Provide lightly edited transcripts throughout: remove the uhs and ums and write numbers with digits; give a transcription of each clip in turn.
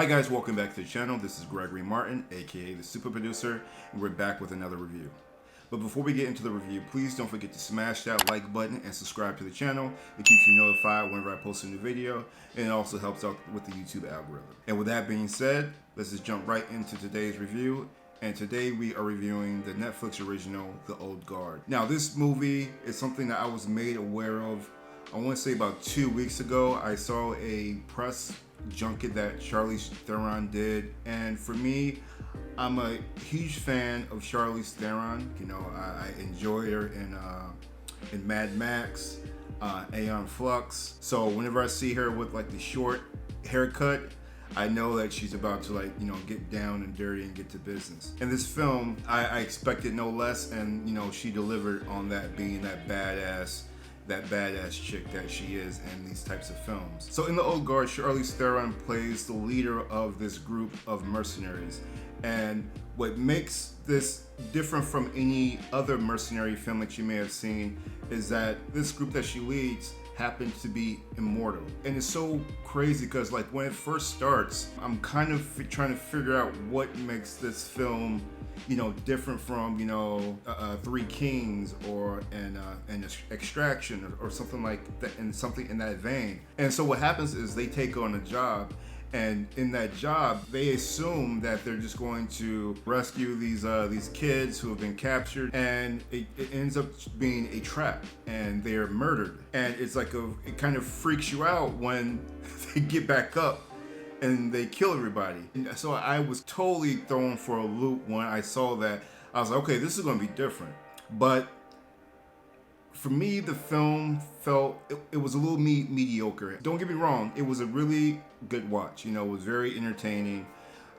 Hi guys, welcome back to the channel. This is Gregory Martin, aka the Super Producer, and we're back with another review. But before we get into the review, please don't forget to smash that like button and subscribe to the channel. It keeps you notified whenever I post a new video, and it also helps out with the YouTube algorithm. And with that being said, let's just jump right into today's review. And today we are reviewing the Netflix original, The Old Guard. Now this movie is something that I was made aware of, I want to say about 2 weeks ago. I saw a press junket that Charlize Theron did, and for me, I'm a huge fan of Charlize Theron. You know, I enjoy her in Mad Max, Aeon Flux. So whenever I see her with like the short haircut, I know that she's about to get down and dirty and get to business. In this film, I expected no less, and she delivered on that, being that badass chick that she is in these types of films. So in The Old Guard, Charlize Theron plays the leader of this group of mercenaries. And what makes this different from any other mercenary film that you may have seen is that this group that she leads happens to be immortal. And it's so crazy because when it first starts, I'm kind of trying to figure out what makes this film different from Three Kings or an Extraction or something like that, and something in that vein. And so what happens is they take on a job, and in that job they assume that they're just going to rescue these kids who have been captured, and it ends up being a trap, and they're murdered. And it's it kind of freaks you out when they get back up and they kill everybody. And so I was totally thrown for a loop when I saw that. I was like, okay, this is going to be different. But for me, the film felt, it was a little mediocre. Don't get me wrong, it was a really good watch. It was very entertaining.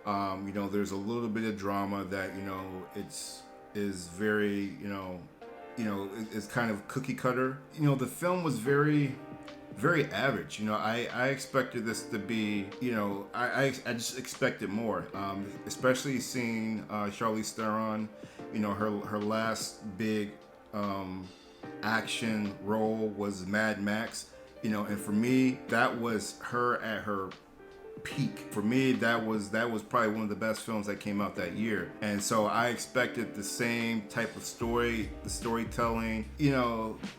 There's a little bit of drama that, is very, it's kind of cookie cutter. The film was very average. I expected this to be, I just expected more, especially seeing Charlize Theron. Her last big action role was Mad Max, and for me, that was her at her peak. For me, that was probably one of the best films that came out that year. And so I expected the same type of the storytelling.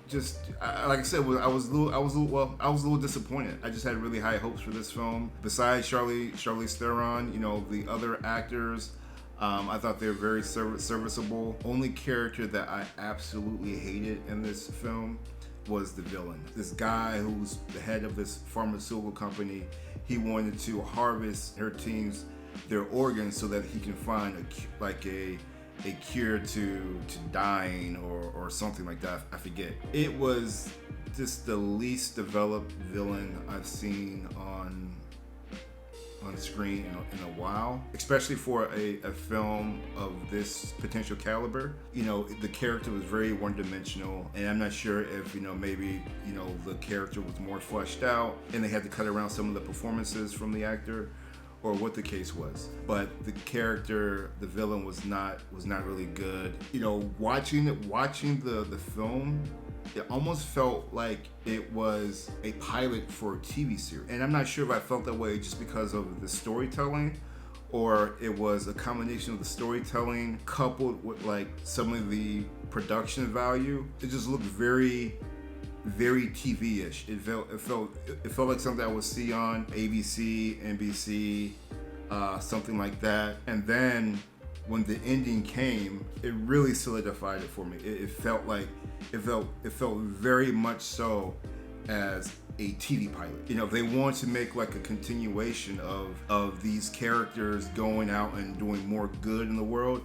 Just like I said, I was a little disappointed. I just had really high hopes for this film. Besides Charlize Theron, the other actors, I thought they were very serviceable. Only character that I absolutely hated in this film was the villain. This guy who's the head of this pharmaceutical company. He wanted to harvest her team's their organs so that he can find a cure to dying or something like that. I forget. It was just the least developed villain I've seen on screen in a while, especially for a film of this potential caliber. The character was very one-dimensional, and I'm not sure if maybe the character was more fleshed out and they had to cut around some of the performances from the actor, or what the case was. But the character, the villain, was not really good. Watching the film, it almost felt like it was a pilot for a TV series. And I'm not sure if I felt that way just because of the storytelling, or it was a combination of the storytelling coupled with some of the production value. It just looked very TV-ish. It felt like something I would see on ABC, NBC, something like that. And then when the ending came, it really solidified it for me. It felt very much so as a TV pilot. They want to make a continuation of these characters going out and doing more good in the world.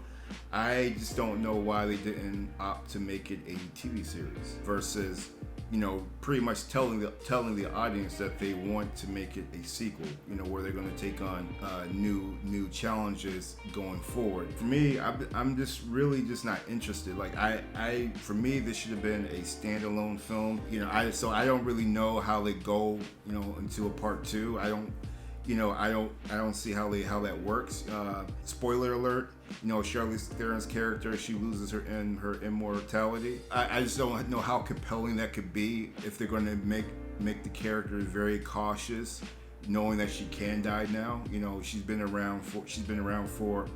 I just don't know why they didn't opt to make it a TV series versus pretty much telling the audience that they want to make it a sequel, where they're going to take on new challenges going forward. For me, I'm just really not interested. For me, this should have been a standalone film. I don't really know how they go, into a part two. I don't see how that works. Spoiler alert. Charlize Theron's character, she loses her immortality. I just don't know how compelling that could be if they're going to make the character very cautious knowing that she can die now. You know, she's been around for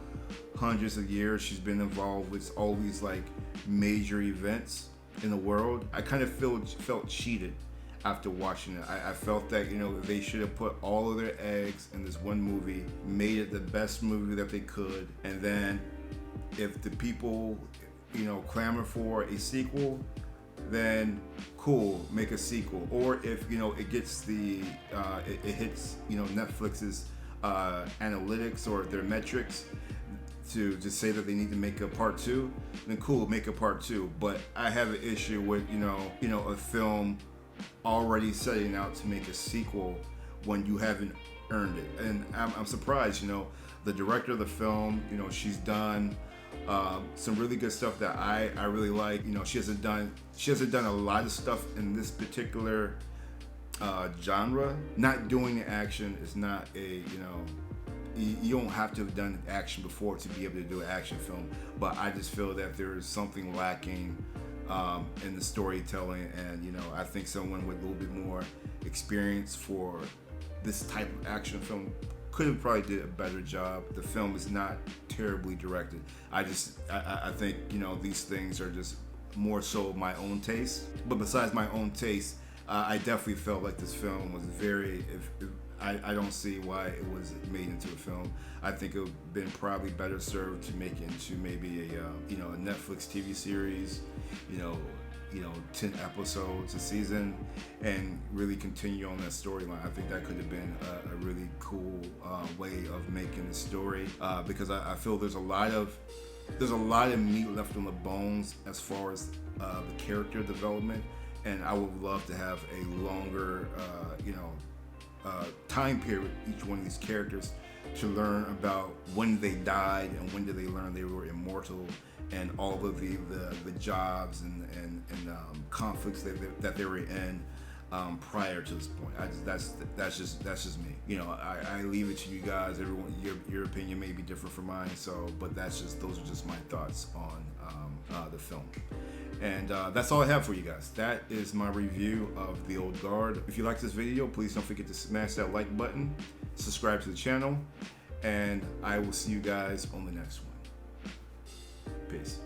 hundreds of years. She's been involved with all these like major events in the world. I kind of felt cheated after watching it. I felt that, you know, they should have put all of their eggs in this one movie, made it the best movie that they could, and then if the people, you know, clamor for a sequel, then cool, make a sequel. Or if, you know, it gets it hits, you know, Netflix's analytics or their metrics to just say that they need to make a part 2, then cool, make a part 2. But I have an issue with, you know, a film already setting out to make a sequel when you haven't earned it. And I'm surprised, you know, the director of the film, you know, she's done some really good stuff that I really like. You know, she hasn't done a lot of stuff in this particular genre. Not doing the action is not a, you know, you don't have to have done action before to be able to do an action film, but I just feel that there is something lacking in the storytelling, and, you know, I think someone with a little bit more experience for this type of action film could have probably did a better job. The film is not terribly directed. I think, you know, these things are just more so my own taste. But besides my own taste, I definitely felt like this film was very, I don't see why it was made into a film. I think it would have been probably better served to make it into maybe a, you know, a Netflix TV series, you know, 10 episodes a season, and really continue on that storyline. I think that could have been a really cool way of making the story, because I feel there's a lot of meat left on the bones as far as the character development, and I would love to have a longer, you know, time period with each one of these characters to learn about when they died and when did they learn they were immortal, and all of the jobs and conflicts that they were in prior to this point. That's just me. You know, I leave it to you guys. Everyone, your opinion may be different from mine. So, but those are just my thoughts on the film. And that's all I have for you guys. That is my review of The Old Guard. If you like this video, please don't forget to smash that like button, subscribe to the channel, and I will see you guys on the next one. Peace.